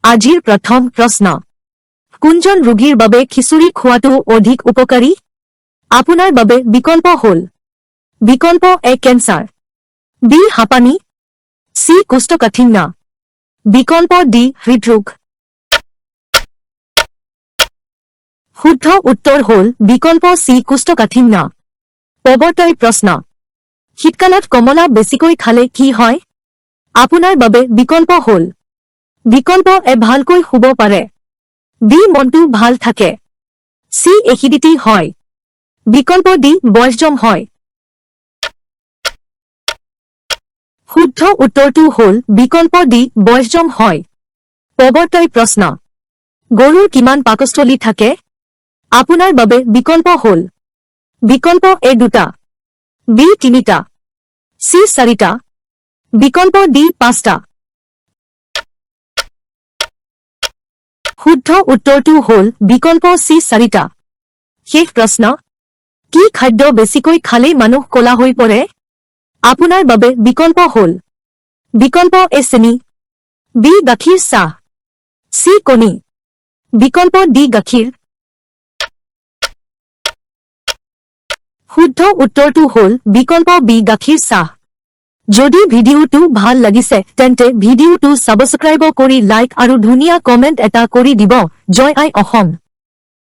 আজিৰ প্ৰথম প্ৰশ্ন কোনজন ৰোগীৰ বাবে খিচুৰি খোৱাটো অধিক উপকাৰী আপোনাৰ বাবে বিকল্প হ'ল বিকল্প এ কেন্সাৰ বি হাঁপানি সি কোষ্ঠকাঠিন্য বিকল্প ডি হৃদৰোগ শুদ্ধ উত্তৰ হ'ল বিকল্প সি কোষ্ঠকাঠিন্য পৰৱৰ্তী প্ৰশ্ন শীতকালত কমলা বেছিকৈ খালে কি হয় আপোনাৰ বাবে বিকল্প হ'ল বিকল্প এ ভালকৈ শুব পাৰে বি মনটো ভাল থাকে সি এসিডিটি হয় বিকল্প ডি বয়সজম হয় শুদ্ধ উত্তৰটো হ'ল বিকল্প ডি বয়সজম হয় পৰৱৰ্তী প্ৰশ্ন গৰুৰ কিমান পাকস্থলী থাকে আপোনাৰ বাবে বিকল্প হ'ল বিকল্প এ 2টা বি 3টা সি 4টা বিকল্প ডি 5টা শুদ্ধ উত্তৰটো হ'ল বিকল্প সি 4টা শেষ প্ৰশ্ন কি খাদ্য বেছিকৈ খালে মানুহ ক'লা হৈ পৰে আপোনাৰ বাবে বিকল্প হ'ল বিকল্প এ চেনি বি গাখীৰ চাহ সি কণী বিকল্প ডি গাখীৰ শুদ্ধ উত্তৰটো হ'ল বিকল্প বি গাখীৰ চাহ যদি ভিডিঅ'টো ভাল লাগিছে তেন্তে ভিডিঅ'টো সাবস্ক্ৰাইব কৰি লাইক আৰু ধুনীয়া কমেন্ট এটা কৰি দিব জয় আই অসম